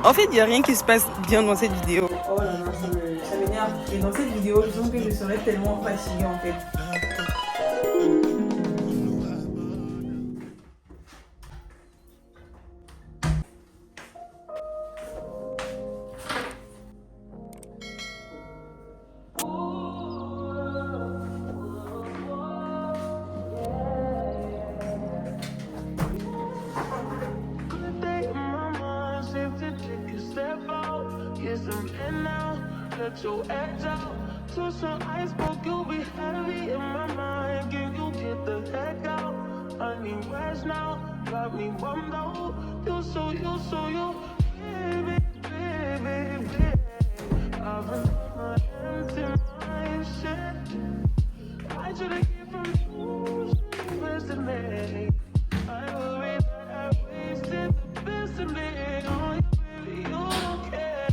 En fait, il n'y a rien qui se passe bien dans cette vidéo. Oh là là, ça m'énerve. Et dans cette vidéo, je sens que je serais tellement fatiguée en fait. Let your edge out to some iceberg, you'll be heavy in my mind. Can you get the heck out? I need rest now, got me bummed out. You so baby, baby, baby. I've been on my empty mind, shit. I should've get from you, best in me. I worry that I wasted the best in me. Oh, you, baby, you don't care.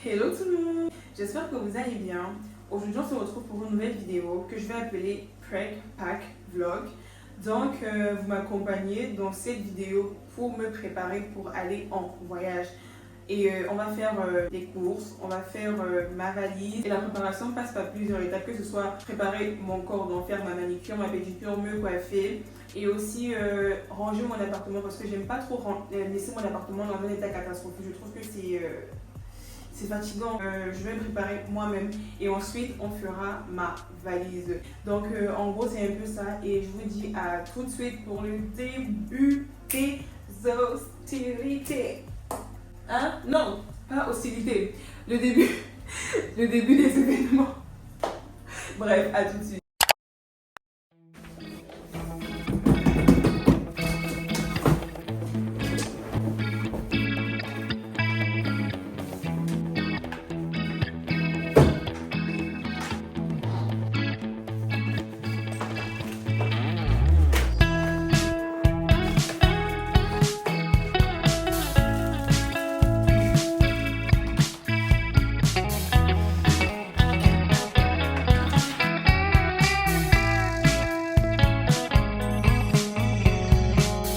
Hello tout le monde, j'espère que vous allez bien. Aujourd'hui on se retrouve pour une nouvelle vidéo que je vais appeler Preg Pack Vlog. Donc vous m'accompagnez dans cette vidéo pour me préparer pour aller en voyage. Et on va faire des courses, on va faire ma valise. Et la préparation passe par plusieurs étapes, que ce soit préparer mon corps, donc faire ma manicure, ma pédicure, me coiffer. Et aussi ranger mon appartement parce que j'aime pas trop laisser mon appartement dans un état catastrophique. Je trouve que c'est fatigant. Je vais me préparer moi-même et ensuite on fera ma valise. Donc en gros c'est un peu ça et je vous dis à tout de suite pour le début des hostilités. Hein? Non, pas hostilité. Le début des événements. Bref, à tout de suite.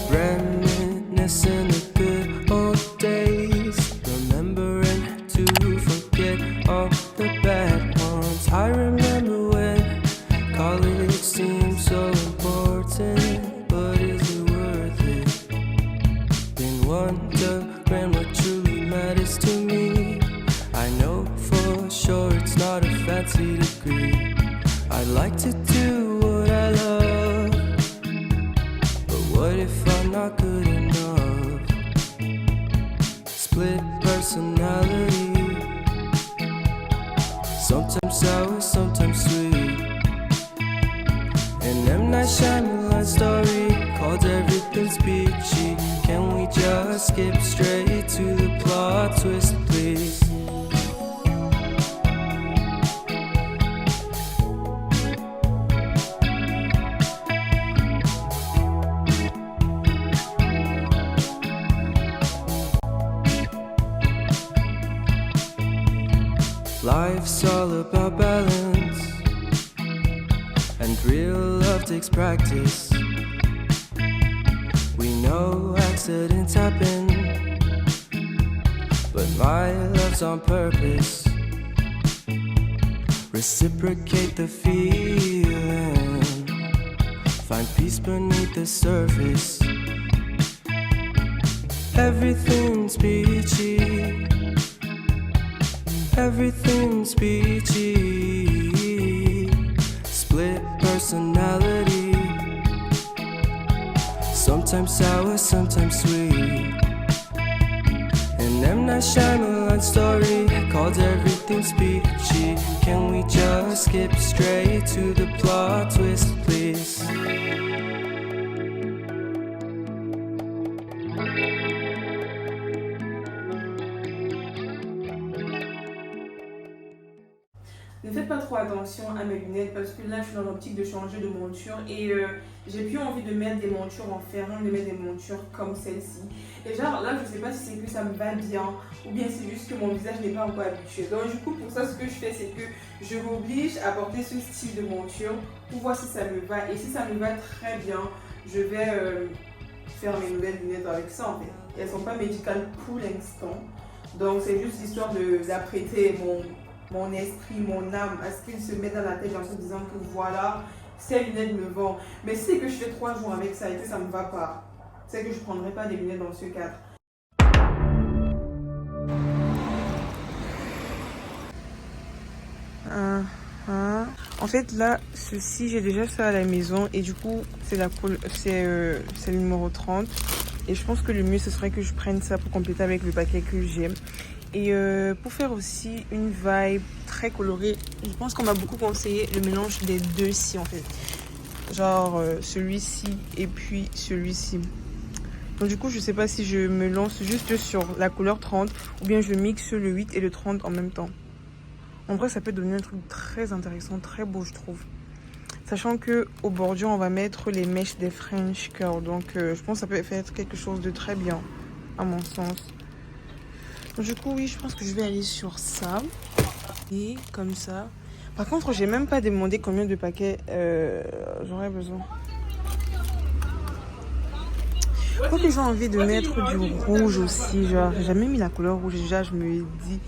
Reminiscing the good old days, remembering to forget all the bad ones. I remember when college seemed so important, but is it worth it? Been wondering what truly matters to me. I know for sure it's not a fancy degree. I'd like to do what I love, but what if I'm not good enough? Split personality, sometimes sour, sometimes sweet. An M. Night Shyamalan story called Everything's Peachy. Can we just skip straight to the plot twist, please? Life's all about balance, and real love takes practice. We know accidents happen, but my love's on purpose. Reciprocate the feeling, find peace beneath the surface. Everything's peachy, everything's peachy. Split personality, sometimes sour, sometimes sweet. An M. Night Shyamalan story called Everything's Peachy. Can we just skip straight to the plot twist, please? Ne faites pas trop attention attention à mes lunettes parce que là je suis dans l'optique de changer de monture et j'ai plus envie de mettre des montures en ferrure, de mettre des montures comme celle-ci. Et genre là je sais pas si c'est que ça me va bien ou bien c'est juste que mon visage n'est pas encore habitué. Donc du coup pour ça ce que je fais c'est que je m'oblige à porter ce style de monture pour voir si ça me va. Et si ça me va très bien, je vais faire mes nouvelles lunettes avec ça en fait. Et elles sont pas médicales pour l'instant. Donc c'est juste histoire d'apprêter mon esprit, mon âme à ce qu'il se met dans la tête en se disant que voilà, ces lunettes me vont. Mais si c'est que je fais 3 jours avec ça et que ça ne me va pas, c'est que je ne prendrai pas des lunettes dans ce cadre. En fait là, ceci j'ai déjà ça à la maison et du coup c'est le numéro 30 et je pense que le mieux ce serait que je prenne ça pour compléter avec le paquet que j'ai. Et pour faire aussi une vibe très colorée, je pense qu'on m'a beaucoup conseillé le mélange des deux-ci en fait. Genre celui-ci et puis celui-ci. Donc du coup, je sais pas si je me lance juste sur la couleur 30 ou bien je mixe le 8 et le 30 en même temps. En vrai, ça peut donner un truc très intéressant, très beau je trouve. Sachant que au bordure, on va mettre les mèches des French Curl. Donc je pense que ça peut faire quelque chose de très bien à mon sens. Donc, du coup, oui, je pense que je vais aller sur ça. Et comme ça. Par contre, j'ai même pas demandé combien de paquets j'aurais besoin. Je crois que j'ai envie de mettre du rouge aussi. Genre, j'ai jamais mis la couleur rouge. Déjà, je me dis,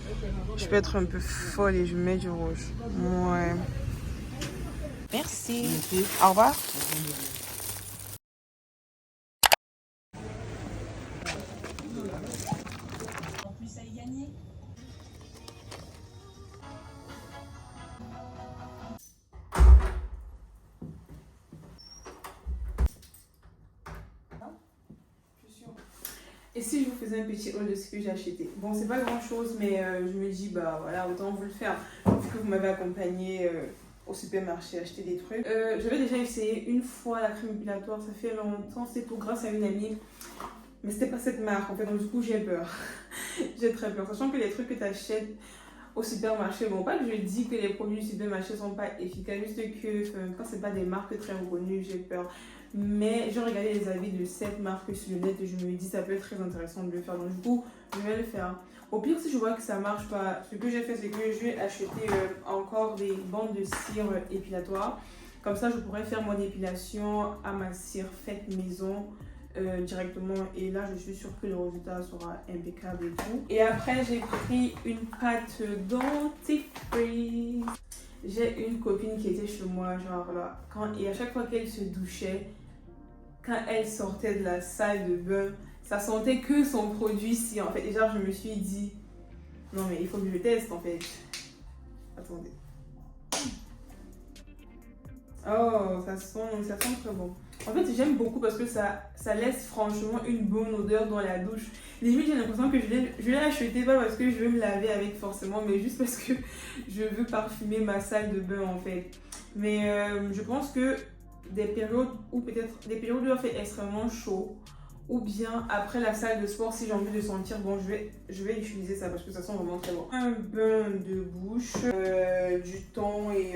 je peux être un peu folle et je mets du rouge. Ouais. Merci. Au revoir. Et si je vous faisais un petit haul de ce que j'ai acheté? Bon, c'est pas grand chose, mais je me dis, bah voilà, autant vous le faire. Vu que vous m'avez accompagné au supermarché acheter des trucs. J'avais déjà essayé une fois la crème épilatoire, ça fait longtemps, c'est tout grâce à une amie. Mais c'était pas cette marque en fait, donc du coup j'ai peur. J'ai très peur. Sachant que les trucs que tu achètes au supermarché, bon, pas que je dis que les produits du supermarché sont pas efficaces, juste que quand c'est pas des marques très reconnues, j'ai peur. Mais j'ai regardé les avis de cette marque sur le net et je me dis ça peut être très intéressant de le faire. Donc du coup, je vais le faire. Au pire, si je vois que ça marche pas, ce que j'ai fait, c'est que je vais acheter encore des bandes de cire épilatoires. Comme ça, je pourrais faire mon épilation à ma cire faite maison directement. Et là, je suis sûre que le résultat sera impeccable et tout. Et après, j'ai pris une pâte dentifrice. J'ai une copine qui était chez moi, genre là, et à chaque fois qu'elle se douchait, quand elle sortait de la salle de bain, ça sentait que son produit ici en fait. Et genre, je me suis dit, non mais il faut que je teste en fait. Attendez. Oh, ça sent très bon. En fait, j'aime beaucoup parce que ça laisse franchement une bonne odeur dans la douche. Limite, j'ai l'impression que je l'ai acheté pas parce que je veux me laver avec forcément, mais juste parce que je veux parfumer ma salle de bain en fait. Mais je pense que des périodes où peut-être des périodes où il fait extrêmement chaud ou bien après la salle de sport, si j'ai envie de sentir bon, je vais utiliser ça parce que ça sent vraiment très bon. Un bain de bouche, du thon et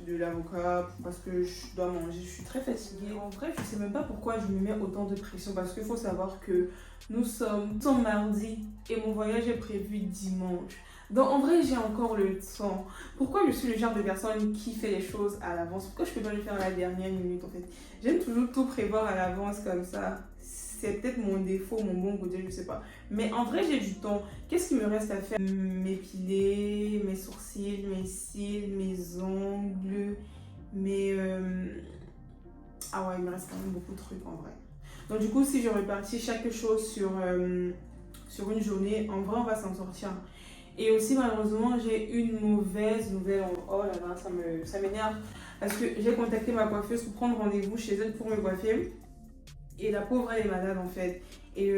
de l'avocat parce que je dois manger. Je suis très fatiguée. En vrai, je sais même pas pourquoi je me mets autant de pression parce qu'il faut savoir que nous sommes mardi et mon voyage est prévu dimanche. Donc en vrai, j'ai encore le temps. Pourquoi je suis le genre de personne qui fait les choses à l'avance? Pourquoi je peux pas le faire à la dernière minute en fait? J'aime toujours tout prévoir à l'avance comme ça. C'est peut-être mon défaut, mon bon côté, je sais pas. Mais en vrai, j'ai du temps. Qu'est-ce qu'il me reste à faire? M'épiler, mes sourcils, mes cils, mes ongles, ah ouais, il me reste quand même beaucoup de trucs en vrai. Donc du coup, si je répartis chaque chose sur une journée, en vrai, on va s'en sortir. Et aussi, malheureusement, j'ai une mauvaise nouvelle. Oh là là, ça m'énerve. Parce que j'ai contacté ma coiffeuse pour prendre rendez-vous chez elle pour me coiffer. Et la pauvre, elle est malade en fait. Et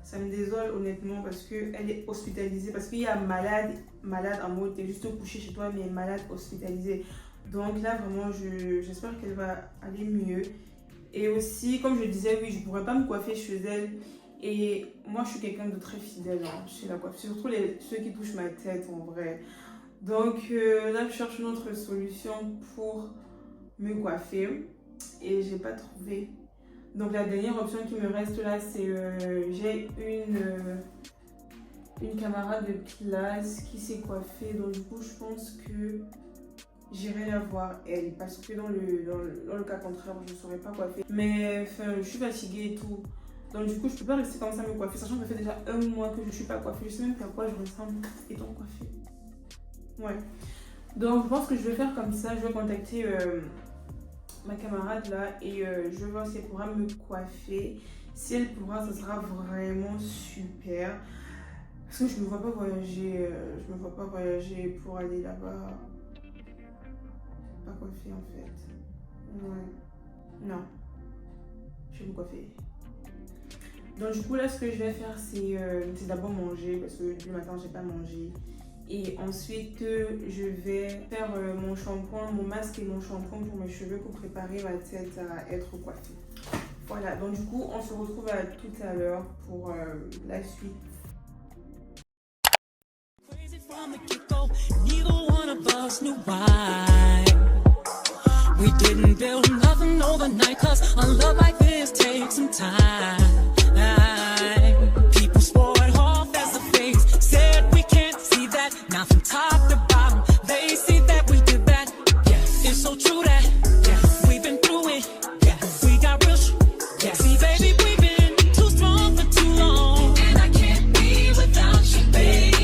ça me désole honnêtement parce qu'elle est hospitalisée. Parce qu'il y a malade en mode, t'es juste couché chez toi, mais malade hospitalisée. Donc là, vraiment, j'espère qu'elle va aller mieux. Et aussi, comme je disais, oui, je ne pourrais pas me coiffer chez elle. Et moi, je suis quelqu'un de très fidèle chez la coiffure. Surtout ceux qui touchent ma tête en vrai. Donc là, je cherche une autre solution pour me coiffer et j'ai pas trouvé. Donc la dernière option qui me reste là, c'est j'ai une camarade de classe qui s'est coiffée. Donc du coup, je pense que j'irai la voir elle, parce que dans le cas contraire, je ne saurais pas coiffer. Mais enfin, je suis fatiguée et tout. Donc du coup, je peux pas rester comme ça me coiffer, sachant que ça fait déjà un mois que je suis pas coiffée. Je sais même pas à quoi je ressemble étant coiffée. Ouais. Donc je pense que je vais faire comme ça. Je vais contacter ma camarade là et je vais voir si elle pourra me coiffer. Si elle pourra, ça sera vraiment super. Parce que je me vois pas voyager. Je me vois pas voyager pour aller là-bas. Pas coiffée en fait. Ouais. Non. Je vais me coiffer. Donc du coup là ce que je vais faire c'est d'abord manger parce que du matin j'ai pas mangé. Et ensuite je vais faire mon shampoing, mon masque et mon shampoing pour mes cheveux pour préparer ma tête à être coiffée. Voilà, donc du coup on se retrouve à tout à l'heure pour la suite. We didn't build nothing overnight, cause a love like this takes some time. People swore it off as a phase, said we can't see that. Now from top to bottom, they see that we did that. Yes, it's so true that yes, we've been through it. Yes, we got real yes. See baby, we've been too strong for too long. And I can't be without you, baby.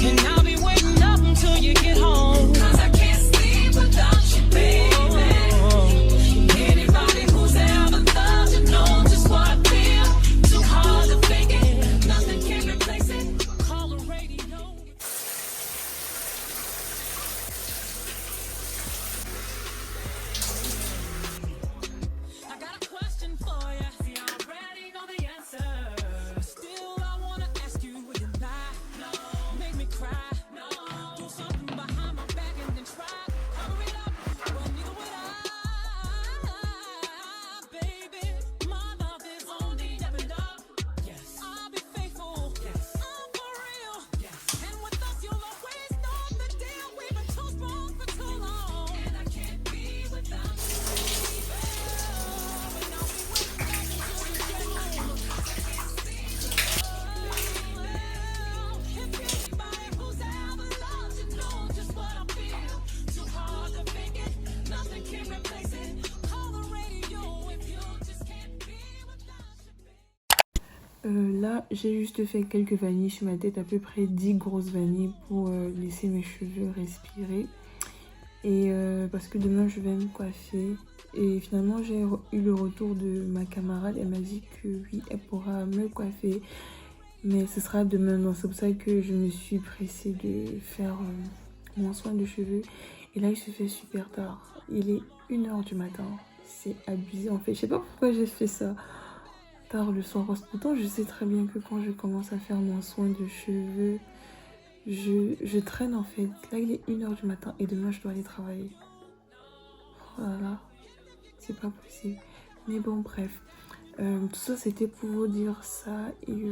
And I'll be waiting up until you get home, cause I can't sleep without you, baby. Anybody who's ever loved you know just what I feel. Too hard to fake it, nothing can replace it. Call the radio. I got a question for you. See, I already know the answer. Still, I wanna ask you, will you lie? No. Make me cry? No. Do something behind my back and then try. Cover it up. Well, neither would I, baby. My love is only stepping up. Yes. I'll be faithful. Yes. I'm for real. Yes. And with us, you'll always know the deal. We've been too strong for too long. And I can't be without you, baby. And I'll be waiting back until you get home. If anybody who's ever loved you know just what I feel. Too hard to fake it, nothing can replace it. Call the radio if you just can't be without you, baby. Là, j'ai juste fait quelques vanilles sur ma tête, à peu près 10 grosses vanilles pour laisser mes cheveux respirer. Et parce que demain, je vais me coiffer. Et finalement, j'ai eu le retour de ma camarade. Elle m'a dit que oui, elle pourra me coiffer. Mais ce sera demain. Donc, c'est pour ça que je me suis pressée de faire mon soin de cheveux. Et là, il se fait super tard. Il est 1h du matin. C'est abusé en fait. Je sais pas pourquoi j'ai fait ça tard le soir. Parce que pourtant, je sais très bien que quand je commence à faire mon soin de cheveux, je traîne en fait. Là, il est 1h du matin et demain, je dois aller travailler. Voilà. C'est pas possible. Mais bon, bref. Tout ça, c'était pour vous dire ça. Et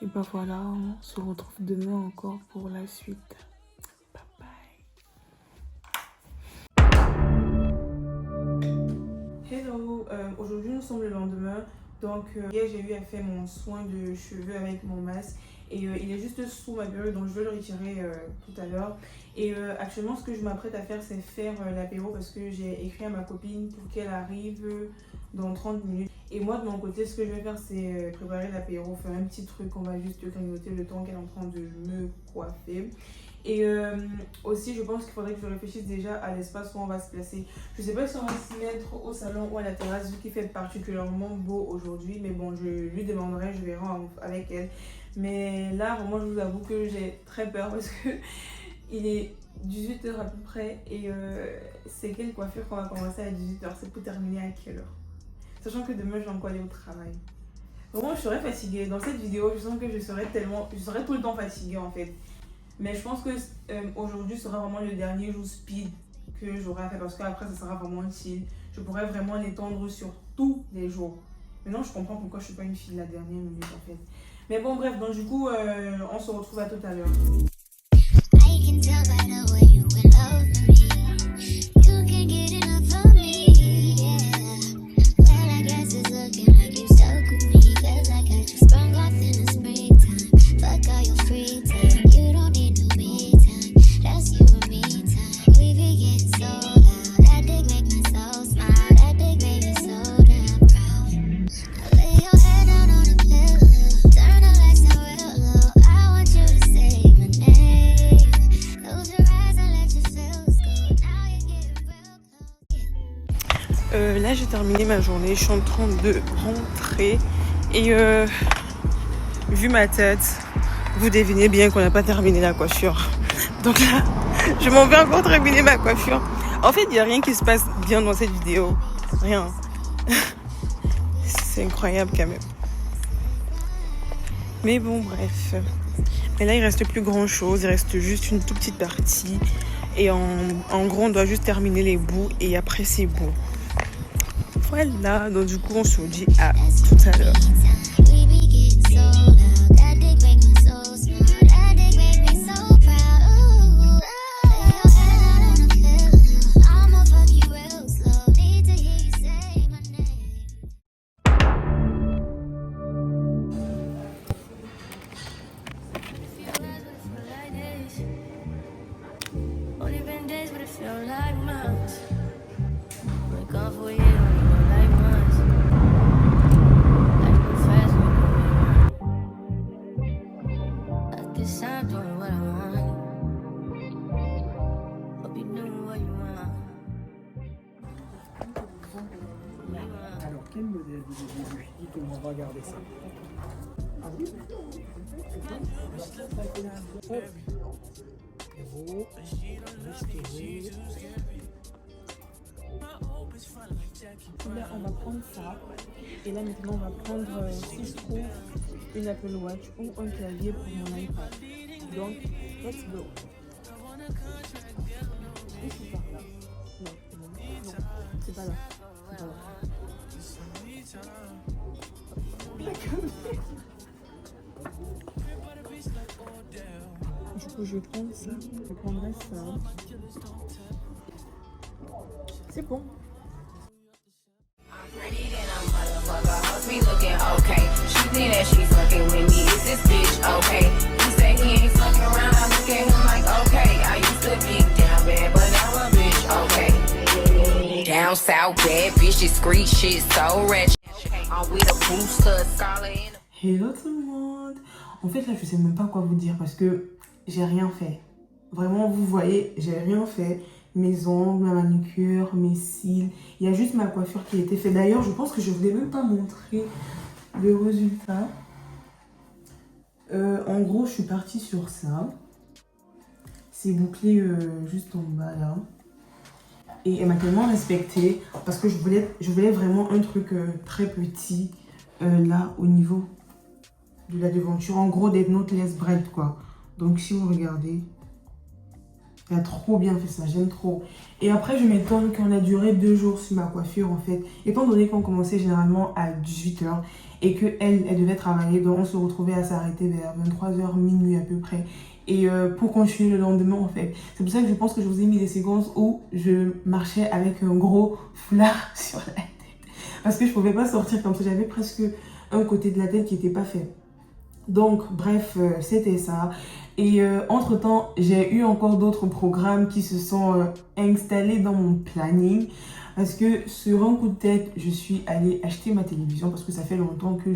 bah voilà, on se retrouve demain encore pour la suite. Bye bye. Hello, aujourd'hui nous sommes le lendemain. Donc hier j'ai eu à faire mon soin de cheveux avec mon masque. Et il est juste sous ma perruque, donc je vais le retirer tout à l'heure. Et actuellement ce que je m'apprête à faire c'est faire l'apéro parce que j'ai écrit à ma copine pour qu'elle arrive dans 30 minutes. Et moi de mon côté ce que je vais faire c'est préparer l'apéro, faire un petit truc, on va juste grignoter le temps qu'elle est en train de me coiffer. Et aussi je pense qu'il faudrait que je réfléchisse déjà à l'espace où on va se placer. Je sais pas si on va s'y mettre au salon ou à la terrasse vu qu'il fait particulièrement beau aujourd'hui. Mais bon, je lui demanderai, je verrai avec elle. Mais là vraiment je vous avoue que j'ai très peur parce que il est 18h à peu près. Et c'est quelle coiffure qu'on va commencer à 18h? C'est pour terminer à quelle heure? Sachant que demain je vais encore aller au travail. Vraiment je serai fatiguée. Dans cette vidéo je sens que je serai tout le temps fatiguée en fait. Mais je pense que aujourd'hui sera vraiment le dernier jour speed que j'aurai à faire parce qu'après ça sera vraiment chill. Je pourrai vraiment l'étendre sur tous les jours. Maintenant je comprends pourquoi je ne suis pas une fille de la dernière minute en fait. Mais bon, bref, donc du coup, on se retrouve à tout à l'heure. I can tell by the way you in love with me. You can't get enough of me, yeah. Well, I guess it's looking like you stuck with me. 'Cause I got you sprung off in the springtime. Fuck all your free time. You don't need no me time. That's you and me time. We be getting so loud. That dick make my soul smile. That dick make me so damn proud. Now lay your head down on the pillow. Turn the lights down real low. I want you to say my name. Close your eyes and let your feels go. Now you're getting real close. Là j'ai terminé ma journée, je suis en train de rentrer et vu ma tête, vous devinez bien qu'on n'a pas terminé la coiffure. Donc là, je m'en vais encore terminer ma coiffure. En fait, il n'y a rien qui se passe bien dans cette vidéo. Rien. C'est incroyable quand même. Mais bon, bref. Mais là, il reste plus grand chose. Il reste juste une toute petite partie. Et en gros, on doit juste terminer les bouts. Et après, c'est bon. Voilà. Donc du coup, on se dit à tout à l'heure. We be getting so loud. That dick make my soul smile. That dick make me so proud. Ooh, lay your head out on the pillow. I'ma fuck you real slow. Need to hear you say my name. Only been days, but it feel like months. Been gone for a year, only feel like months. Life go fast when you run. At this time, doing what I want. Hope you doing what you want. Alors, quel modèle vous avez vu? Dites-moi, regardez ça. Ah oui? Hop. Héros, restaurer. Là, on va prendre ça. Et là, maintenant, on va prendre, si je trouve, une Apple Watch ou un clavier pour mon iPad. Donc, let's go. Et c'est par là. Non, c'est pas là. C'est pas là. Du coup, je vais prendre ça. Je prendrai ça. C'est bon. Pretty than a motherfucker, hoes be looking okay. She think that she fucking with me, is this bitch okay? He say he ain't fucking around, I look at him like okay. I used to be down bad, but now a bitch okay. Down south bad bitches, street shit so rich. I'm with a booster, scholar in a... Hello tout le monde. En fait là je sais même pas quoi vous dire parce que j'ai rien fait. Vraiment vous voyez j'ai rien fait. Mes ongles, ma manucure, mes cils. Il y a juste ma coiffure qui a été faite. D'ailleurs je pense que je voulais même pas montrer le résultat. En gros je suis partie sur ça. C'est bouclé juste en bas là. Et elle m'a tellement respectée parce que je voulais vraiment un truc très petit là au niveau de la devanture. En gros des knotless braids quoi. Donc si vous regardez, elle a trop bien fait ça, j'aime trop. Et après je m'étonne qu'on a duré 2 jours sur ma coiffure en fait. Étant donné qu'on commençait généralement à 18h et qu'elle devait travailler, donc on se retrouvait à s'arrêter vers 23h, minuit à peu près. Et pour continuer le lendemain en fait. C'est pour ça que je pense que je vous ai mis des séquences où je marchais avec un gros foulard sur la tête. Parce que je pouvais pas sortir comme ça, j'avais presque un côté de la tête qui n'était pas fait. Donc bref, c'était ça. Et entre temps, j'ai eu encore d'autres programmes qui se sont installés dans mon planning. Parce que sur un coup de tête, je suis allée acheter ma télévision. Parce que ça fait longtemps que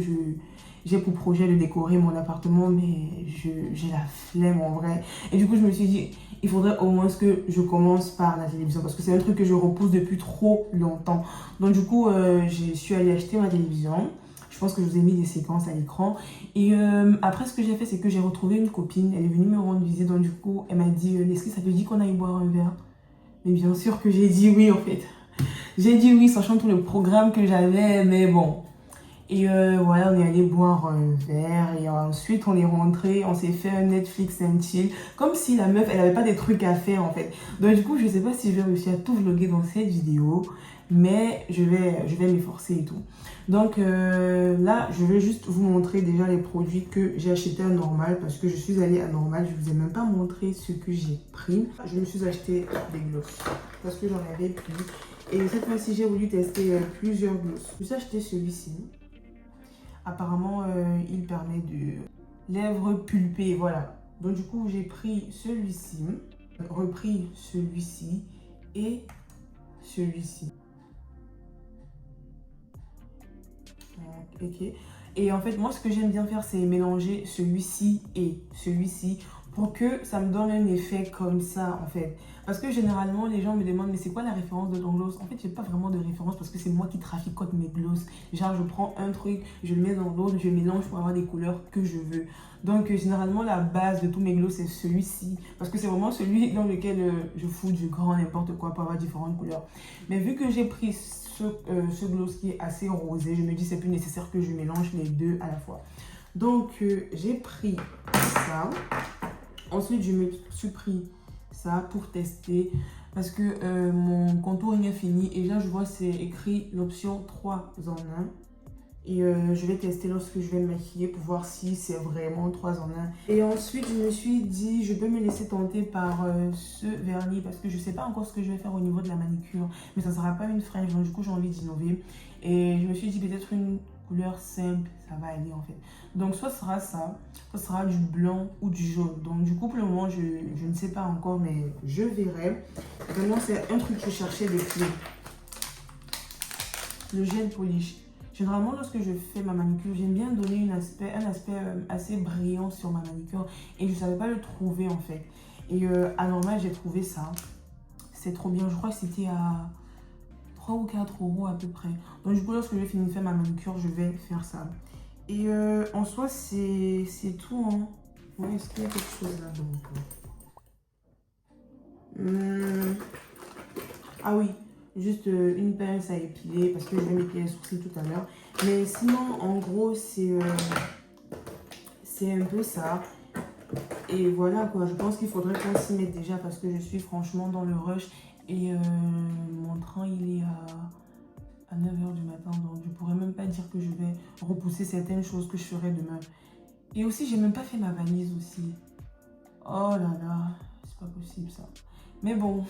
j'ai pour projet de décorer mon appartement. Mais j'ai la flemme en vrai. Et du coup, je me suis dit, il faudrait au moins que je commence par la télévision. Parce que c'est un truc que je repousse depuis trop longtemps. Donc du coup, je suis allée acheter ma télévision. Je pense que je vous ai mis des séquences à l'écran. Et après, ce que j'ai fait, c'est que j'ai retrouvé une copine. Elle est venue me rendre visite. Donc, du coup, elle m'a dit Leslie, ça te dit qu'on aille boire un verre? Mais bien sûr que j'ai dit oui, en fait. J'ai dit oui, sachant tout le programme que j'avais. Mais bon, Et voilà, on est allé boire un verre et ensuite on est rentré, on s'est fait un Netflix and chill. Comme si la meuf, elle avait pas des trucs à faire en fait. Donc du coup, je sais pas si je vais réussir à tout vlogger dans cette vidéo, mais je vais m'efforcer et tout. Donc là, je vais juste vous montrer déjà les produits que j'ai achetés à Normal parce que je suis allée à Normal. Je vous ai même pas montré ce que j'ai pris. Je me suis acheté des gloss parce que j'en avais plus. Et cette fois-ci, j'ai voulu tester plusieurs gloss. Je me suis acheté celui-ci. Apparemment, il permet de lèvres pulpées, voilà. Donc du coup, j'ai pris celui-ci, repris celui-ci et celui-ci. Ok. Et en fait, moi, ce que j'aime bien faire, c'est mélanger celui-ci et celui-ci pour que ça me donne un effet comme ça, en fait. Parce que généralement, les gens me demandent, mais c'est quoi la référence de ton gloss? En fait, j'ai pas vraiment de référence parce que c'est moi qui traficote mes gloss. Genre, je prends un truc, je le mets dans l'autre, je mélange pour avoir des couleurs que je veux. Donc, généralement, la base de tous mes gloss, c'est celui-ci. Parce que c'est vraiment celui dans lequel je fous du grand n'importe quoi pour avoir différentes couleurs. Mais vu que j'ai pris ce gloss qui est assez rosé, je me dis c'est plus nécessaire que je mélange les deux à la fois. Donc, j'ai pris ça. Ensuite, je me suis pris ça pour tester parce que mon contouring est fini et là je vois c'est écrit l'option 3 en 1 et je vais tester lorsque je vais me maquiller pour voir si c'est vraiment 3 en 1. Et ensuite je me suis dit je peux me laisser tenter par ce vernis parce que je sais pas encore ce que je vais faire au niveau de la manicure, mais ça sera pas une French, donc du coup j'ai envie d'innover et je me suis dit peut-être une couleur simple, ça va aller en fait. Donc soit ce sera ça, soit ce sera du blanc ou du jaune. Donc du coup pour le moment je ne sais pas encore, mais je verrai. Vraiment c'est un truc que je cherchais depuis. Le gel polish. Généralement lorsque je fais ma manicure, j'aime bien donner un aspect assez brillant sur ma manicure et je ne savais pas le trouver en fait. Et à Normal j'ai trouvé ça. C'est trop bien, je crois que c'était à 3 ou 4 € à peu près. Donc du coup lorsque je vais finir de faire ma manicure, je vais faire ça. Et en soi c'est tout hein. Ouais, est-ce qu'il y a quelque chose là-dedans? Ah oui, juste une pince à épiler parce que je vais m'épiler les sourcils tout à l'heure. Mais sinon en gros c'est un peu ça. Et voilà quoi, je pense qu'il faudrait qu'on s'y mette déjà parce que je suis franchement dans le rush. Et mon train il est à 9h du matin, donc je pourrais même pas dire que je vais repousser certaines choses que je ferai demain. Et aussi j'ai même pas fait ma valise aussi. Oh là là, c'est pas possible ça. Mais bon,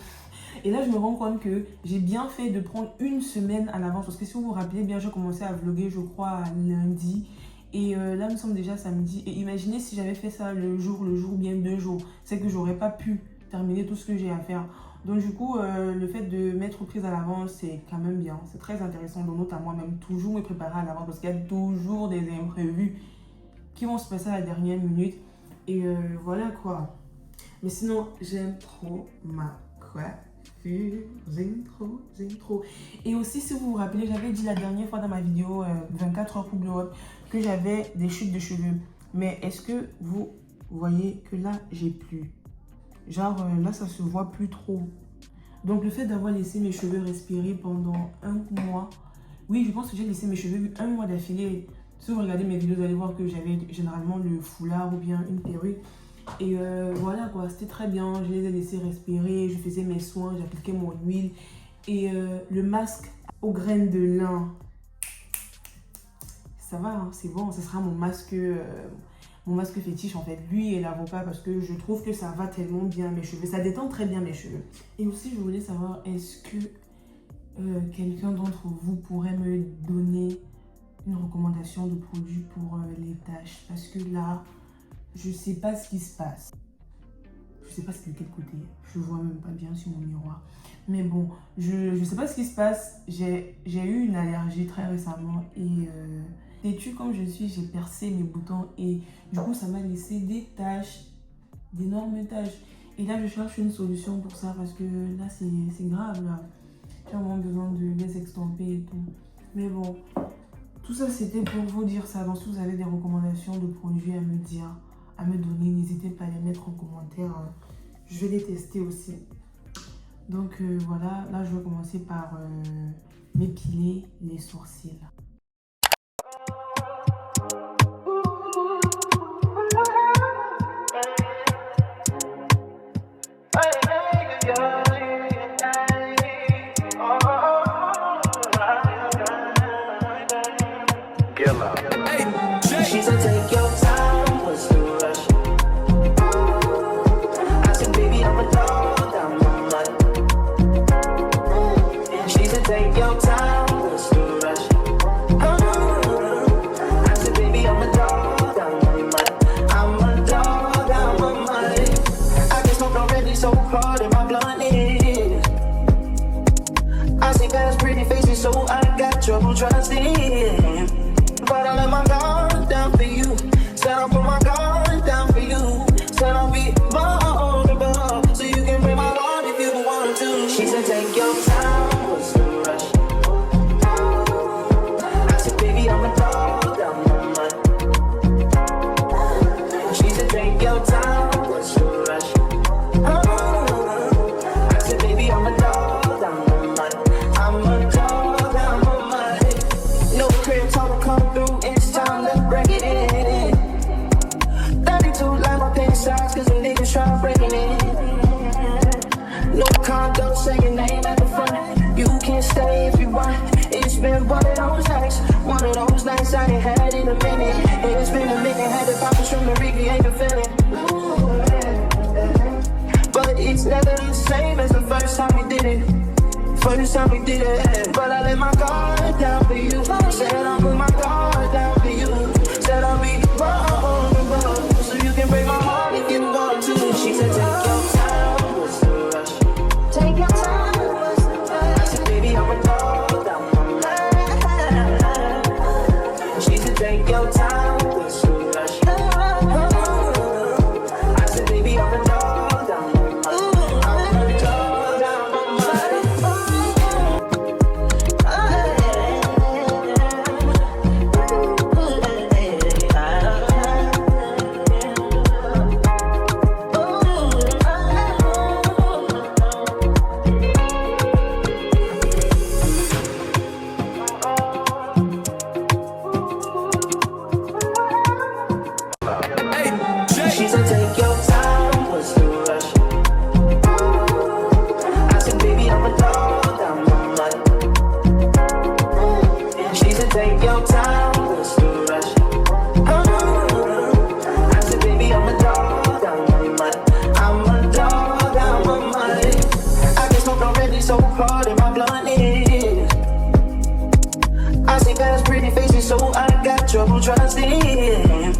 et là je me rends compte que j'ai bien fait de prendre une semaine à l'avance parce que si vous vous rappelez bien, j'ai commencé à vlogger je crois lundi. Et là nous sommes déjà samedi. Et imaginez si j'avais fait ça le jour, bien 2 jours. C'est que j'aurais pas pu terminer tout ce que j'ai à faire. Donc du coup, le fait de mettre prise à l'avance, c'est quand même bien. C'est très intéressant, donc note à moi-même, toujours me préparer à l'avance parce qu'il y a toujours des imprévus qui vont se passer à la dernière minute. Et voilà quoi. Mais sinon, j'aime trop ma coiffure. J'aime trop. Et aussi, si vous vous rappelez, j'avais dit la dernière fois dans ma vidéo 24 heures pour Glow Up que j'avais des chutes de cheveux. Mais est-ce que vous voyez que là, j'ai plus? Genre là ça se voit plus trop. Donc le fait d'avoir laissé mes cheveux respirer pendant un mois. Oui, je pense que j'ai laissé mes cheveux un mois d'affilée. Si vous regardez mes vidéos, vous allez voir que j'avais généralement le foulard ou bien une perruque. Et voilà quoi, c'était très bien. Je les ai laissés respirer, je faisais mes soins, j'appliquais mon huile. Et le masque aux graines de lin. Ça va, hein, c'est bon, ce sera mon masque fétiche en fait, lui et l'avocat, parce que je trouve que ça va tellement bien mes cheveux, ça détend très bien mes cheveux. Et aussi je voulais savoir, est-ce que quelqu'un d'entre vous pourrait me donner une recommandation de produit pour les taches, parce que là je sais pas ce qui se passe. Je sais pas c'est de quel côté, je vois même pas bien sur mon miroir. Mais bon, je sais pas ce qui se passe, j'ai eu une allergie très récemment et têtue comme je suis, j'ai percé mes boutons et du coup ça m'a laissé des taches, d'énormes taches. Et là je cherche une solution pour ça parce que là c'est grave là. J'ai vraiment besoin de les extirper et tout. Mais bon, tout ça c'était pour vous dire ça. Donc si vous avez des recommandations de produits à me dire, à me donner, n'hésitez pas à les mettre en commentaire. Je vais les tester aussi. Donc voilà, là je vais commencer par m'épiler les sourcils. take your time, what's the rush? I said, baby, I'm a dog, I'm a mutt. I'm a dog, I'm a mutt. I get smoked already so hard in my blunt is. I see past pretty faces, so I got trouble trusting. But I let my guard down for you. Said I'll put my guard down for you. Said I'll be vulnerable, so you can break my heart if you want to. She said, take your time, what's the rush? I said, baby, I'm a dog, I'm a mutt. She said, take your time, what's the rush? I said, baby, I'm a dog, I'm a mutt. I'm a dog, I'm a mutt. No crib, time to come through, it's time to break it in. 32 like my pants size, cause the niggas try breaking it. No condo, say your name at the front. You can stay if you want. It's been one of those nights I ain't had in a minute. It's been a minute, had the poppers from the recreate the feeling. But it's never the same as the first time we did it. First time we did it. But I let my guard down for you. Said I'll put my guard down for you. Said I'll be vulnerable, so you can break my heart if you want to. She said, take your time, what's the rush? Take your time, what's the rush? I said, baby, I'm a dog, I'm a mutt. She said, take your time, what's the rush? I said, baby, I'm a dog, I'm a mutt. I'm a dog, I'm a mutt. She said, take your time, what's the rush? I said, baby, I'm a dog, I'm a mutt. She said, take your time, what's the rush? I said, baby, I'm a dog, I'm a mutt. I'm a dog, I'm a mutt. I get smoked already so hard in my blunt is. I see past pretty faces, so I got trouble trusting.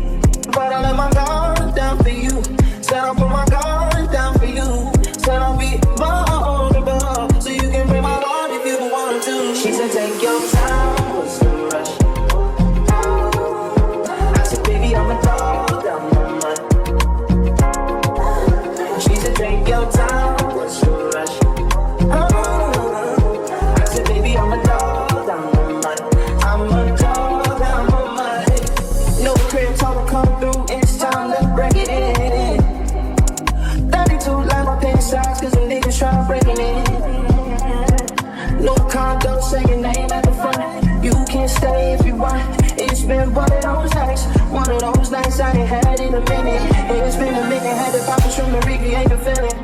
But I let my guard down for you. Said I'll put my guard down for you. Said I'll be vulnerable, so you can break my heart if you want to. She said, take your time, what's the rush? I said, baby, I'm a dog, I'm a mutt. She said, take your time, what's the rush? I said, baby, I'm a dog, I'm a mutt. I'm a dog, I'm a mutt. No crib, time to come through, it's time to break it in. 32 like my pants size, cause the niggas try breaking it. No condo, say your name at the front. You can stay if you want. It's been one of those nights I ain't had in a minute. It's been a minute, had the poppers from the recreate the feeling.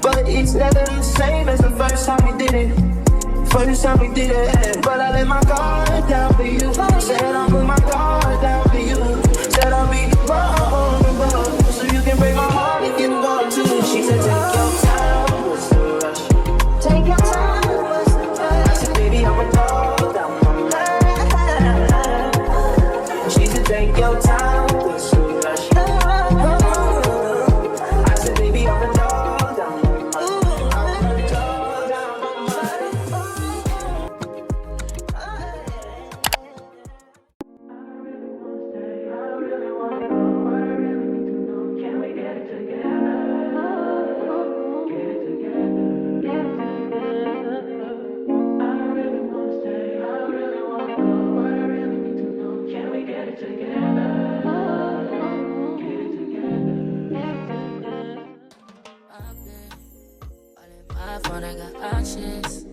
But it's never the same as the first time we did it. First time we did it. But I let my guard down for you. Said I'll put my guard down for you. Said I'll be vulnerable, so you can break my heart if you want to. She said, take your time, what's the rush? Take your time, what's the rush? I said, baby, I'm a dog, I'm a mutt. She said, take your time, what's the rush? I said, baby, I'm a dog, I'm a mutt. I'm a dog, I'm a mutt. My phone, I got options.